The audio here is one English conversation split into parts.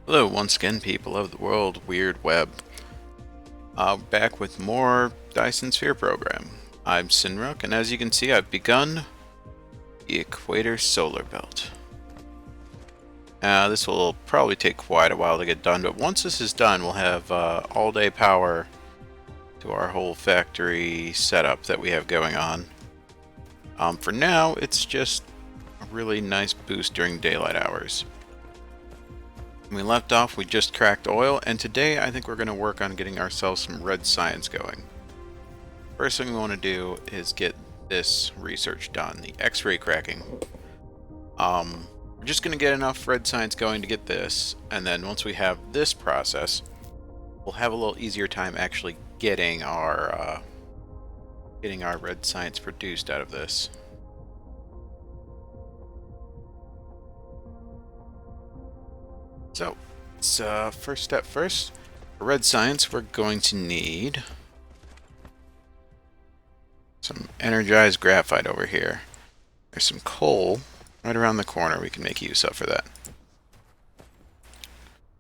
Hello, once again, people of the world, weird web. Back with more Dyson Sphere program. I'm Cinruk, and as you can see, I've begun the Equator Solar Belt. This will probably take quite a while to get done, but once this is done, we'll have all-day power to our whole factory setup that we have going on. For now, it's just a really nice boost during daylight hours. When we left off, we just cracked oil, and today I think we're going to work on getting ourselves some red science going. First thing we want to do is get this research done, the X-ray cracking. We're just going to get enough red science going to get this, and then once we have this process, we'll have a little easier time actually getting our red science produced out of this. So, it's first step first. For red science, we're going to need some energized graphite over here. There's some coal right around the corner we can make use of for that.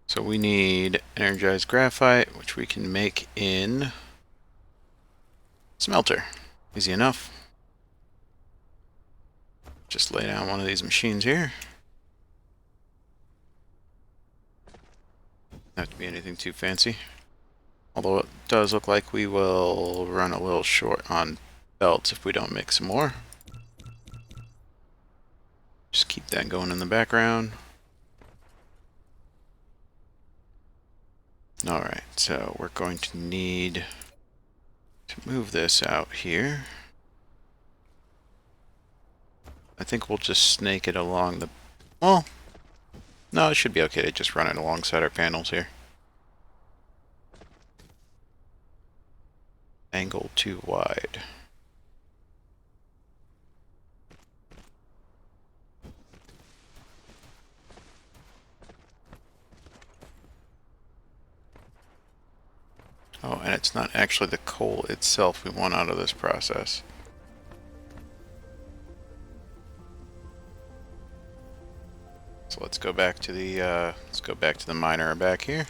So we need energized graphite, which we can make in smelter. Easy enough. Just lay down one of these machines here. Not to be anything too fancy, although it does look like we will run a little short on belts if we don't make some more. Just keep that going in the background. Alright, so we're going to need to move this out here. I think we'll just snake it along the... well, no, it should be okay to just run it alongside our panels here. Angle too wide. Oh, and it's not actually the coal itself we want out of this process. So let's go back to the miner back here.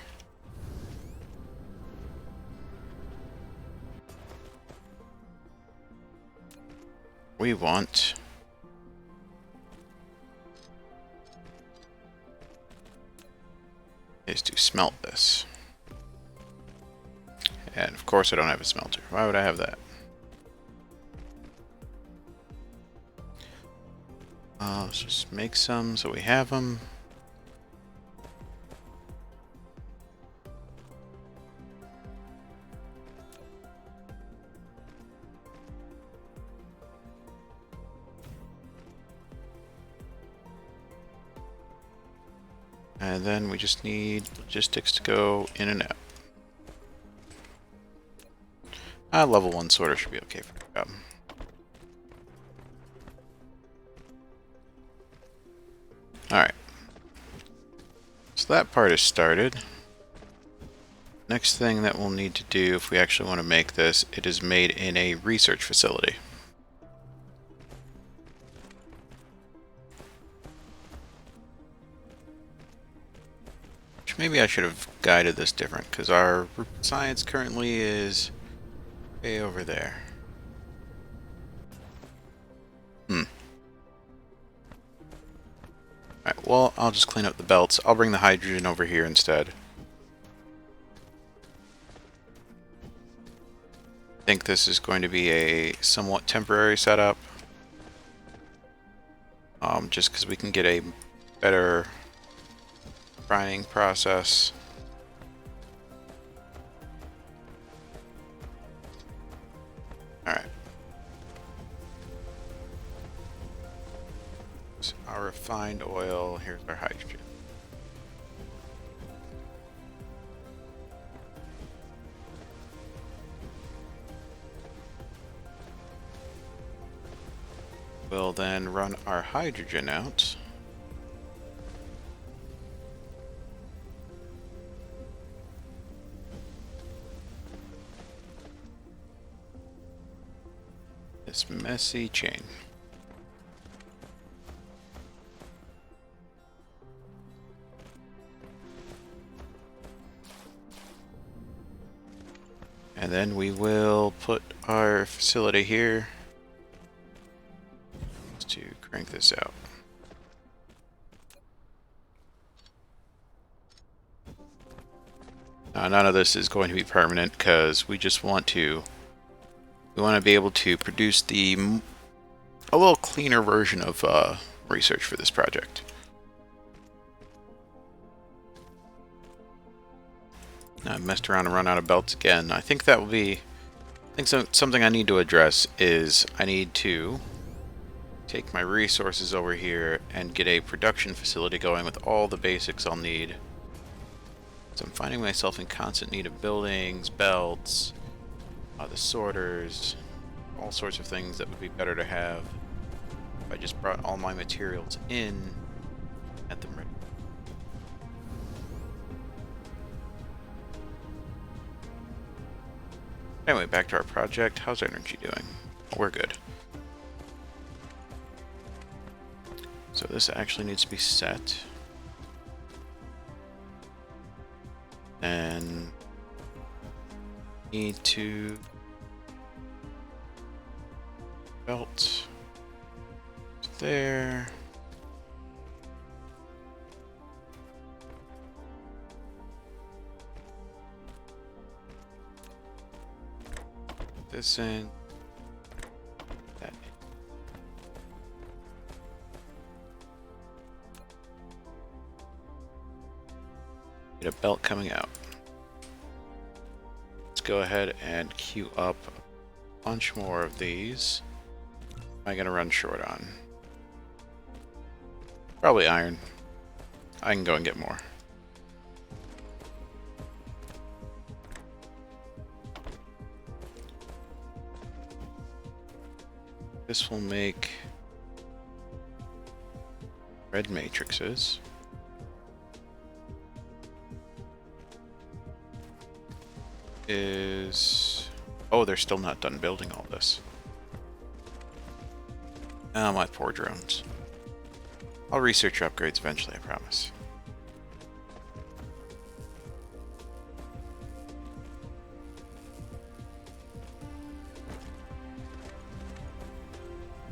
We want is to smelt this. And of course I don't have a smelter. Why would I have that? Let's just make some so we have them. And then we just need logistics to go in and out. Level 1 sorter should be okay for the job. Alright. So that part is started. Next thing that we'll need to do if we actually want to make this, it is made in a research facility. Maybe I should have guided this different, because our science currently is way over there. Alright, well, I'll just clean up the belts. I'll bring the hydrogen over here instead. I think this is going to be a somewhat temporary setup. Just because we can get a better refining process. Alright. So our refined oil, here's our hydrogen. We'll then run our hydrogen out. This messy chain. And then we will put our facility here to crank this out. Now, none of this is going to be permanent because we just want to be able to produce a little cleaner version of research for this project. Now, I've messed around and run out of belts again. I think that will be... something I need to address is I need to take my resources over here and get a production facility going with all the basics I'll need. So I'm finding myself in constant need of buildings, belts, the sorters, all sorts of things that would be better to have if I just brought all my materials in at them ready. Anyway, back to our project. How's energy doing? We're good. So this actually needs to be set. And need to belt there. This in. That in. Get a belt coming out. Let's go ahead and queue up a bunch more of these. What am I going to run short on? Probably iron. I can go and get more. This will make red matrices. Oh, they're still not done building all this. Oh, my poor drones. I'll research your upgrades eventually, I promise.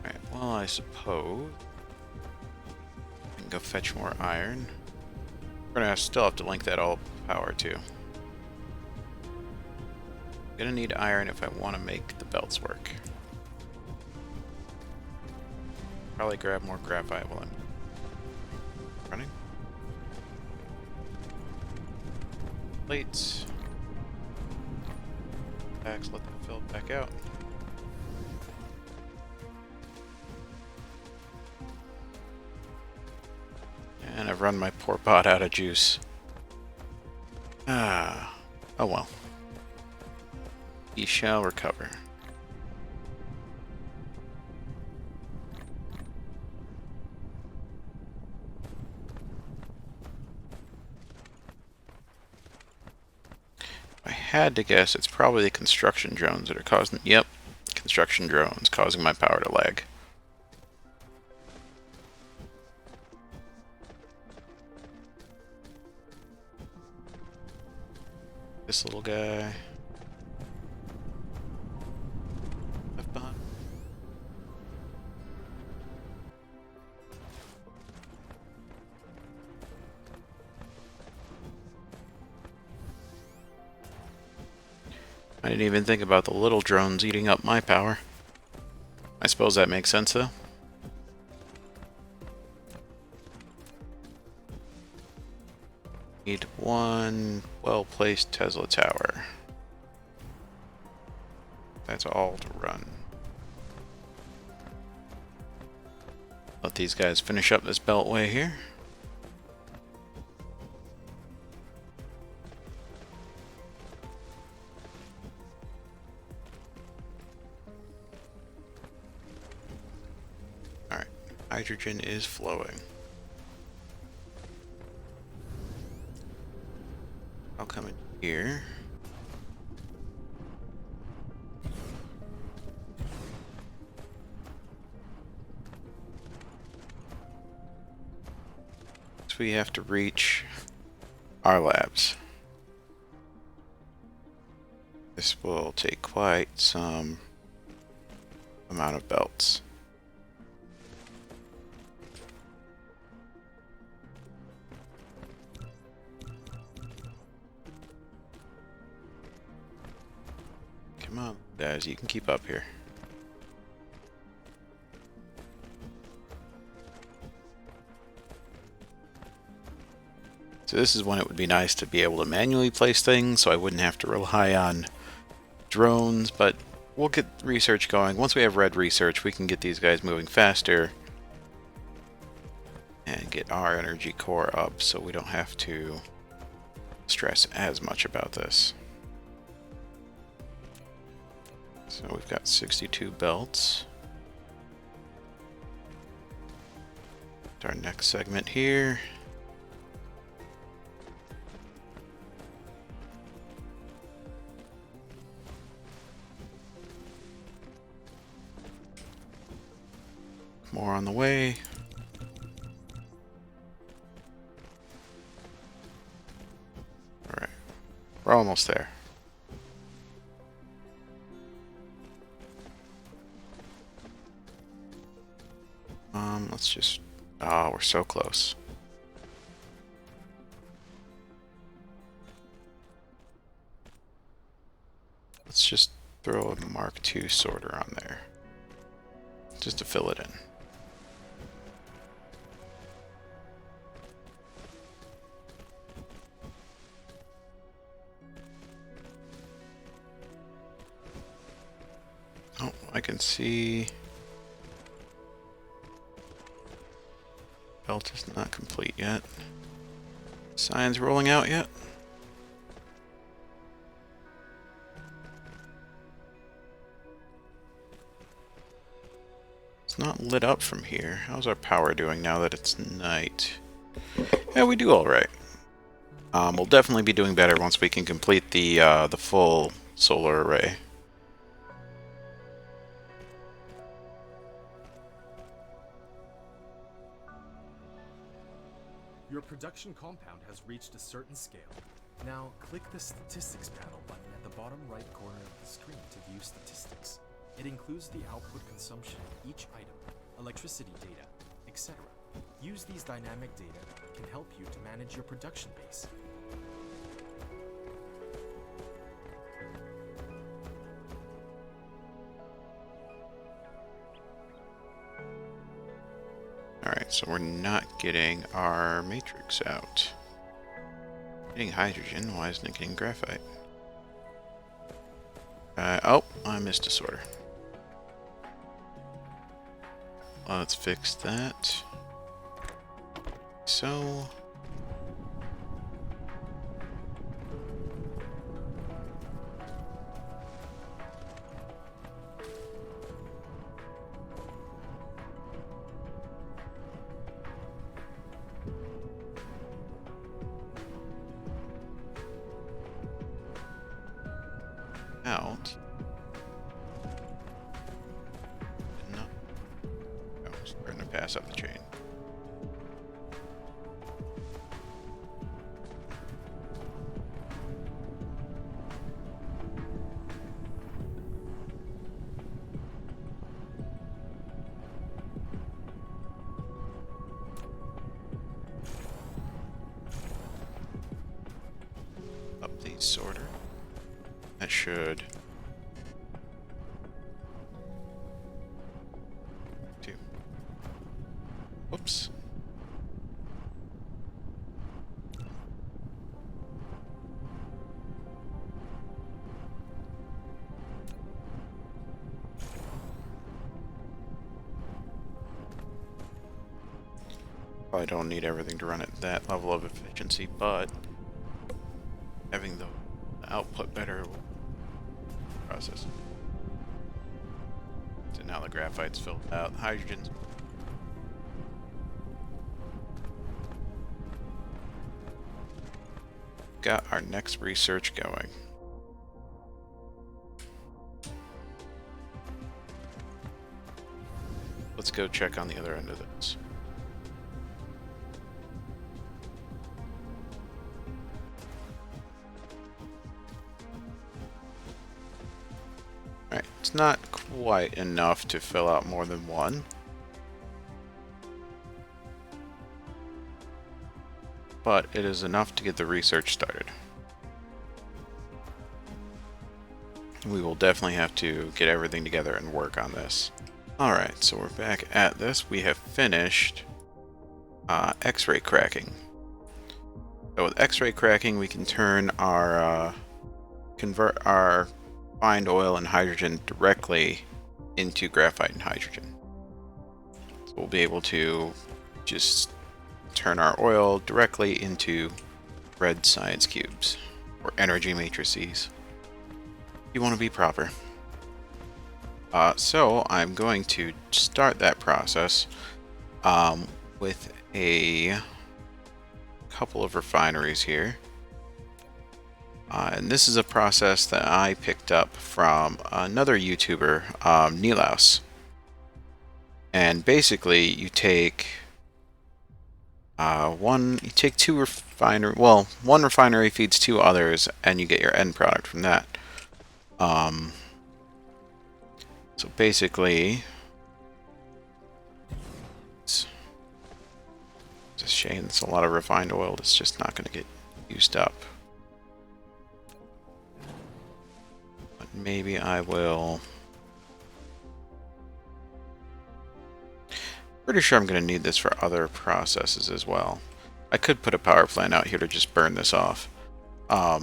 Alright, well, I suppose I can go fetch more iron. We're gonna still have to link that all power too. Gonna need iron if I want to make the belts work. Probably grab more graphite while I'm running. Plates. Packs, let them fill back out. And I've run my poor bot out of juice. Oh well. He shall recover. I had to guess it's probably the construction drones that are causing... Yep, construction drones causing my power to lag. This little guy... left behind. I didn't even think about the little drones eating up my power. I suppose that makes sense, though. Need one well-placed Tesla tower. That's all to run. Let these guys finish up this beltway here. Alright, hydrogen is flowing. I'll come in here. So we have to reach our labs. This will take quite some amount of belts. Come on, guys, you can keep up here. So this is when it would be nice to be able to manually place things, so I wouldn't have to rely on drones, but we'll get research going. Once we have red research, we can get these guys moving faster and get our energy core up so we don't have to stress as much about this. So we've got 62 belts. Our next segment here. More on the way. Alright. We're almost there. Let's just... Oh, we're so close. Let's just throw a Mark II sorter on there. Just to fill it in. Oh, I can see... Belt is not complete yet. Signs rolling out yet? It's not lit up from here. How's our power doing now that it's night? Yeah, we do all right. We'll definitely be doing better once we can complete the full solar array. Your production compound has reached a certain scale. Now, click the Statistics panel button at the bottom right corner of the screen to view statistics. It includes the output consumption of each item, electricity data, etc. Use these dynamic data can help you to manage your production base. Alright, so we're not getting our matrix out. Getting hydrogen, why isn't it getting graphite? Oh, I missed a sorter. Let's fix that. So... out. No. Oh, starting to pass up the chain. Up the sorter. That should do. Whoops. Probably don't need everything to run at that level of efficiency, but having the output better will process. So now the graphite's filled out. Hydrogen's got our next research going. Let's go check on the other end of this. not quite enough to fill out more than one. But it is enough to get the research started. We will definitely have to get everything together and work on this. Alright, so we're back at this. We have finished X-ray cracking. So with X-ray cracking, we can turn our convert our refined oil and hydrogen directly into graphite and hydrogen. So we'll be able to just turn our oil directly into red science cubes or energy matrices. You want to be proper. So I'm going to start that process with a couple of refineries here. And this is a process that I picked up from another YouTuber, Nilaus. And basically, you take one refinery feeds two others, and you get your end product from that. So basically, it's a shame. It's a lot of refined oil that's just not going to get used up. But maybe I will. Pretty sure I'm going to need this for other processes as well. I could put a power plant out here to just burn this off. But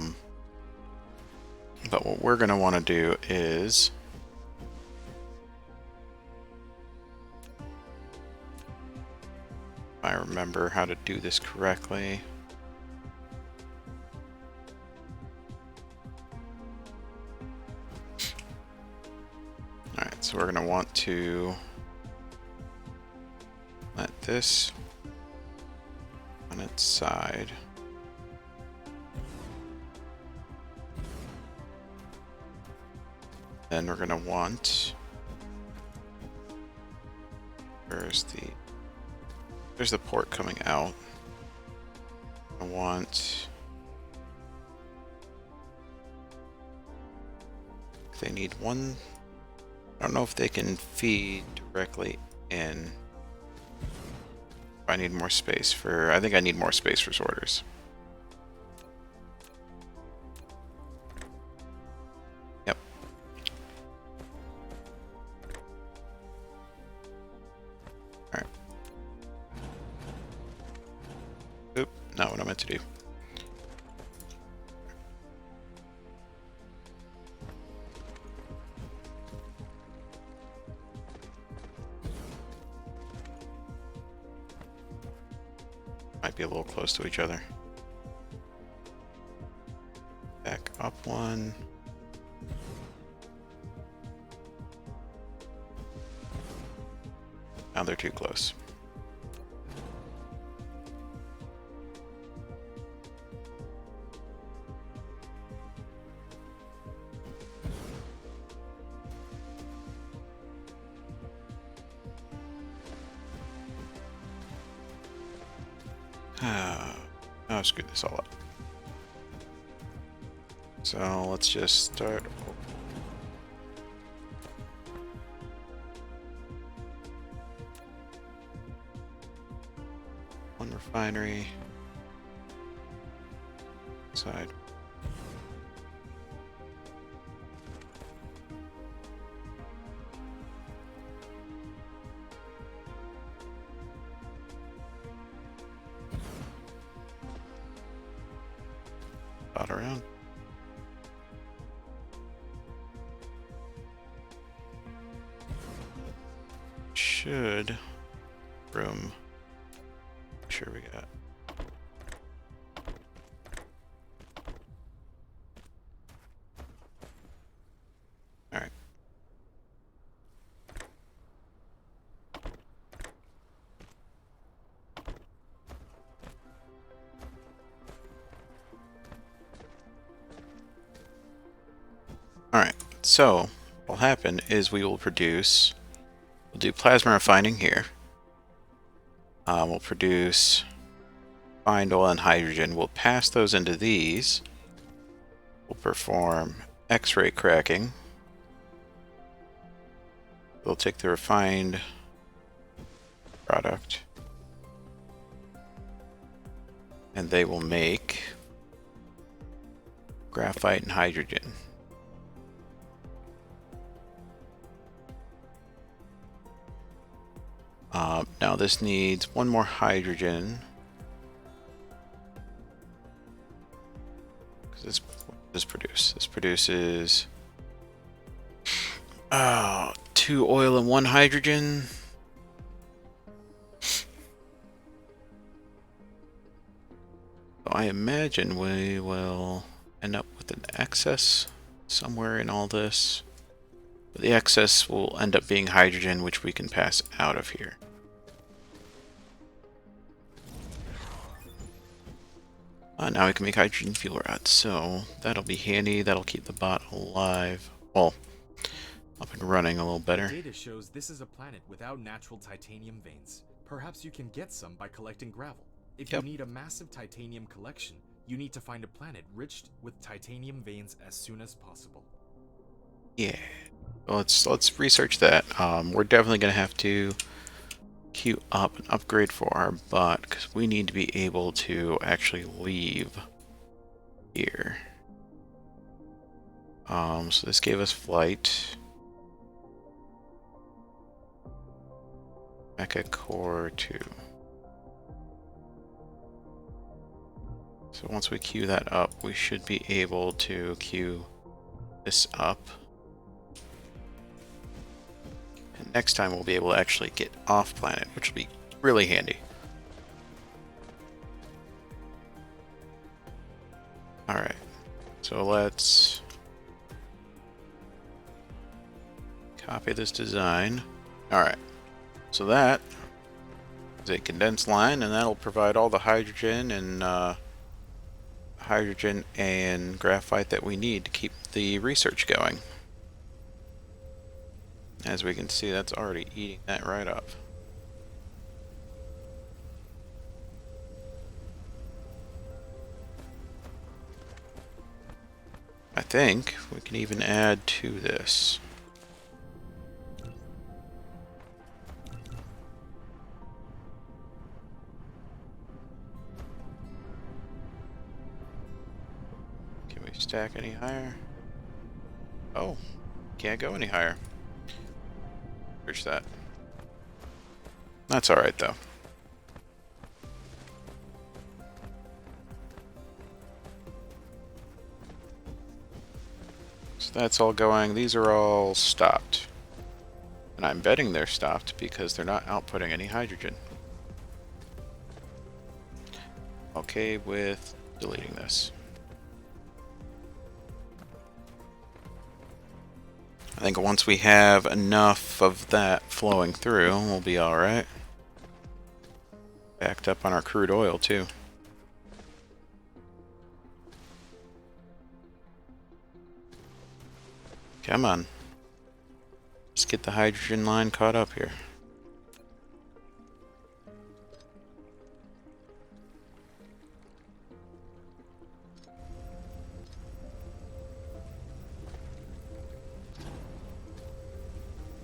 what we're going to want to do is if I remember how to do this correctly. Alright, so we're going to want to let this on its side. Then we're going to want, there's the port coming out. I want, they need one, I don't know if they can feed directly in. I need more space for, I think I need more space for sorters. Yep. Alright. Oop, not what I meant to do. Might be a little close to each other. Back up one. Now they're too close. Oh, screw this all up. So let's just start. One refinery. Side. Around. Should room. Sure we got. All right. Alright, so what will happen is we will produce, we'll do plasma refining here. We'll produce refined oil and hydrogen. We'll pass those into these. We'll perform X-ray cracking. They'll take the refined product and they will make graphite and hydrogen. Now this needs one more hydrogen. This produces 2 oil and 1 hydrogen. So I imagine we will end up with an excess somewhere in all this. But the excess will end up being hydrogen, which we can pass out of here. Now we can make hydrogen fuel rods, so that'll be handy. That'll keep the bot alive. Well, up and running a little better. Data shows this is a planet without natural titanium veins. Perhaps you can get some by collecting gravel. If you need a massive titanium collection, you need to find a planet rich with titanium veins as soon as possible. Yeah, well, let's research that. We're definitely gonna have to queue up an upgrade for our bot because we need to be able to actually leave here. So this gave us flight. Mecha Core 2. So once we queue that up, we should be able to queue this up. And next time we'll be able to actually get off planet, which will be really handy. Alright, so let's copy this design. Alright, so that is a condensed line, and that'll provide all the hydrogen and graphite that we need to keep the research going. As we can see, that's already eating that right up. I think we can even add to this. Can we stack any higher? Oh, can't go any higher. Search that. That's alright though. So that's all going. These are all stopped. And I'm betting they're stopped because they're not outputting any hydrogen. Okay with deleting this. I think once we have enough of that flowing through, we'll be alright. Backed up on our crude oil too. Come on. Let's get the hydrogen line caught up here.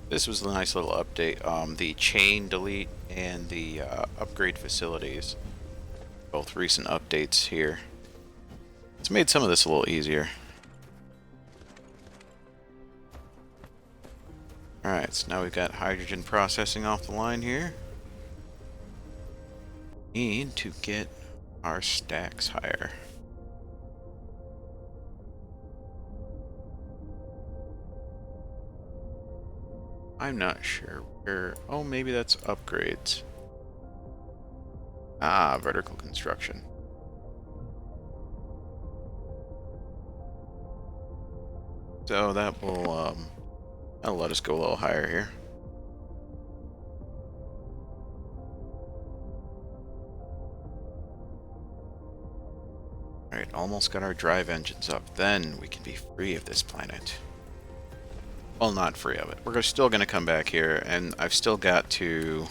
This was a nice little update. The chain delete and the upgrade facilities. Both recent updates here. It's made some of this a little easier. Alright, so now we've got hydrogen processing off the line here. Need to get our stacks higher. I'm not sure where... Oh, maybe that's upgrades. Ah, vertical construction. So that will, that'll let us go a little higher here. Alright, almost got our drive engines up. Then we can be free of this planet. Well, not free of it. We're still going to come back here, and I've still got to...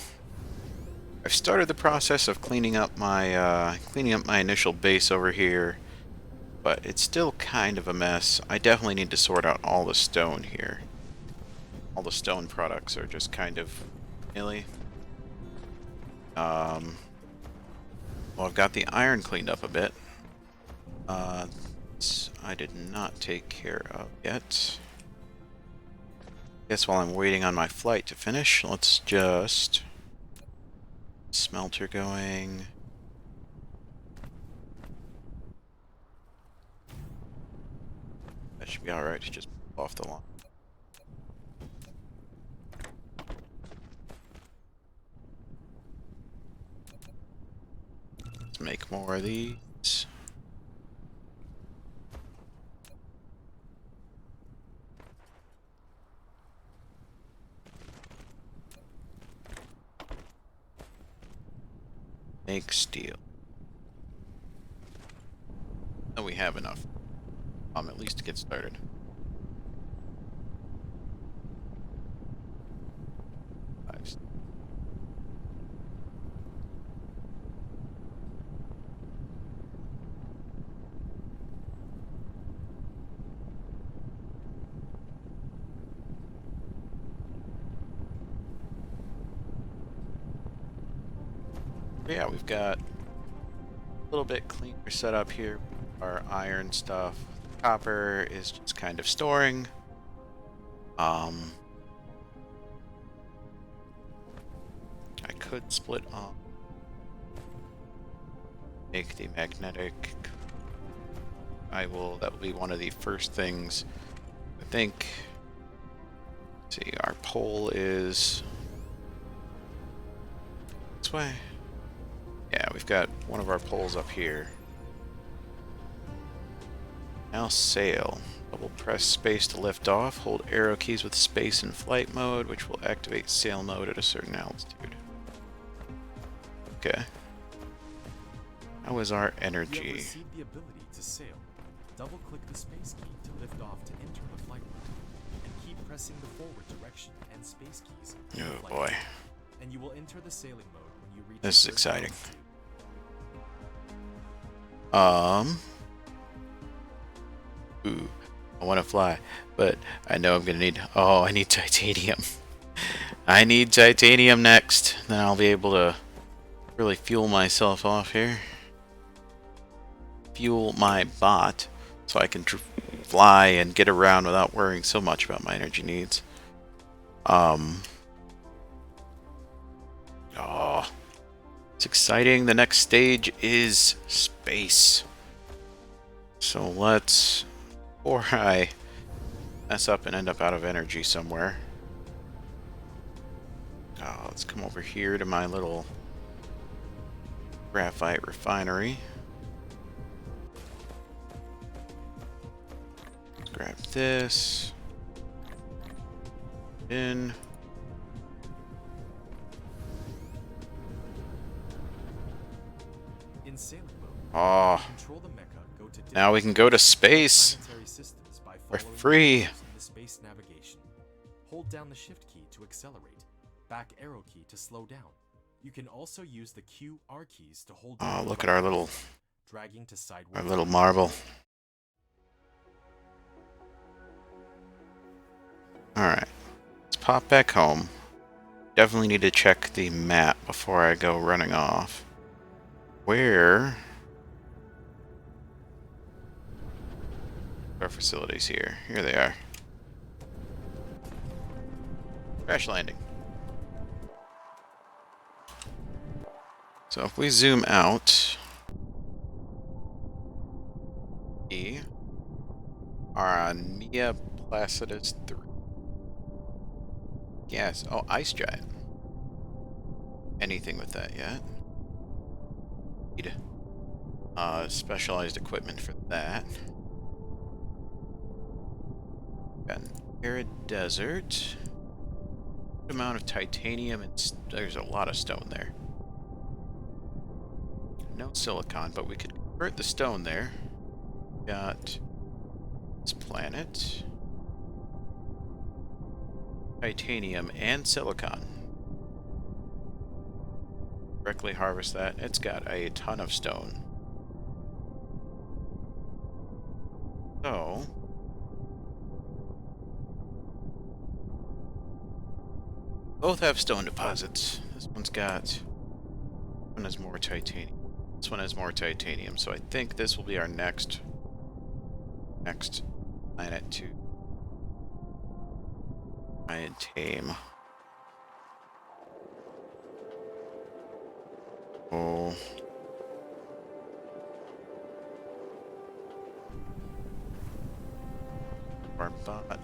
I've started the process of cleaning up my initial base over here, but it's still kind of a mess. I definitely need to sort out all the stone here. all the stone products are just kind of nilly. Well, I've got the iron cleaned up a bit. I did not take care of yet. Guess while I'm waiting on my flight to finish, let's just... Smelter going. That should be alright to just pull off the line. Let's make more of these. Make steel. Oh, we have enough. At least to get started. Nice. Yeah, we've got a little bit cleaner setup here. Our iron stuff. Copper is just kind of storing. I could split up. Make the magnetic. That will be one of the first things. I think. Let's see, our pole is this way. Yeah, we've got one of our poles up here. Now sail. Double press space to lift off. Hold arrow keys with space in flight mode, which will activate sail mode at a certain altitude. Okay. How is our You have energy? received the ability to sail. Double-click the space key to lift off to enter the flight mode, and keep pressing the forward direction and space keys. in the Oh flight boy. mode, and you will enter the sailing mode when you reach. This is a certain exciting. altitude. Ooh, I want to fly, but I know I'm gonna need. Oh, I need titanium. I need titanium next. Then I'll be able to really fuel myself off here. Fuel my bot so I can fly and get around without worrying so much about my energy needs. Oh, it's exciting. The next stage is space. So let's, before I mess up and end up out of energy somewhere. Let's come over here to my little Graphite Refinery. Let's grab this. In. In sailing mode, Oh, control the mecha, go to now we can go to space. planetary systems by We're following free. the arrows in the space navigation. Hold down the shift key to accelerate. Back arrow key to slow down. You can also use the Q, R keys to hold down. Oh, look at our little dragging to sideways. marble. Alright, let's pop back home. Definitely need to check the map before I go running off. Where are our facilities here? Here they are. Crash landing. So if we zoom out, we are on Mia Placidus 3. Yes. Oh, Ice Giant. Anything with that yet? Need specialized equipment for that. Got an arid desert. Good amount of titanium and there's a lot of stone there. No silicon, but we could convert the stone there. Got this planet. Titanium and silicon. Directly harvest that. It's got a ton of stone. So Both have stone deposits. This one's got... This one has more titanium. This one has more titanium, so I think this will be our next planet to try and tame. Oh. Our bot.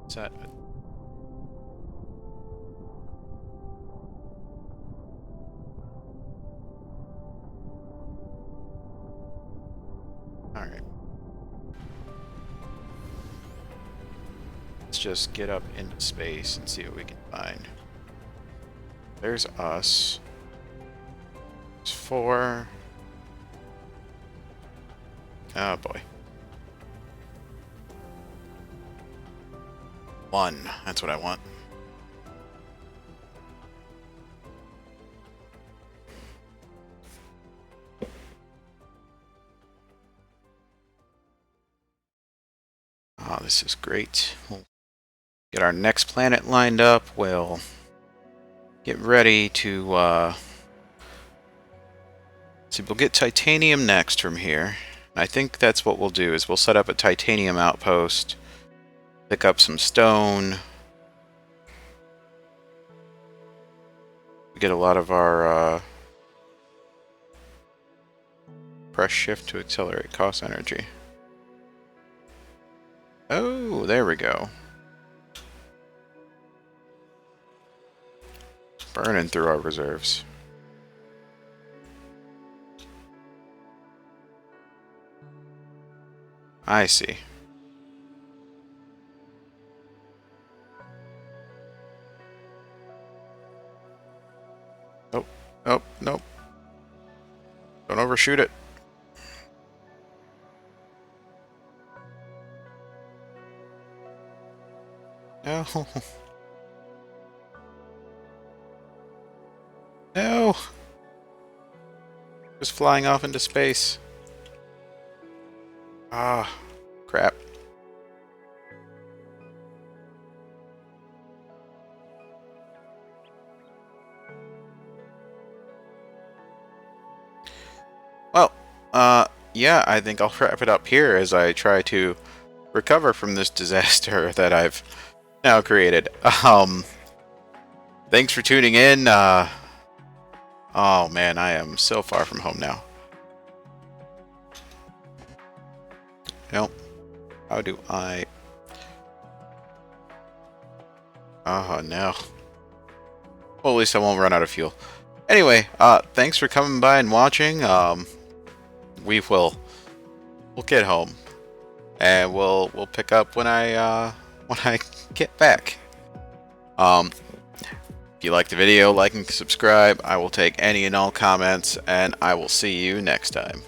Is that... Alright. Let's just get up into space and see what we can find. There's us. There's 4. Oh boy. 1. That's what I want. Oh, this is great. We'll get our next planet lined up. We'll get ready to, see, we'll get titanium next from here. I think that's what we'll do, is we'll set up a titanium outpost, pick up some stone. We get a lot of our, press shift to accelerate cost energy. Oh, there we go. Burning through our reserves. I see. Oh, oh, nope. Don't overshoot it. No. No. Just flying off into space. Ah, crap. Well, yeah, I think I'll wrap it up here as I try to recover from this disaster that I've now created. Thanks for tuning in. Oh man, I am so far from home now. Nope. How do I... Oh no. Well, at least I won't run out of fuel. Anyway, thanks for coming by and watching. We'll get home, and we'll pick up when I get back. If you like the video, like and subscribe. I will take any and all comments, and I will see you next time.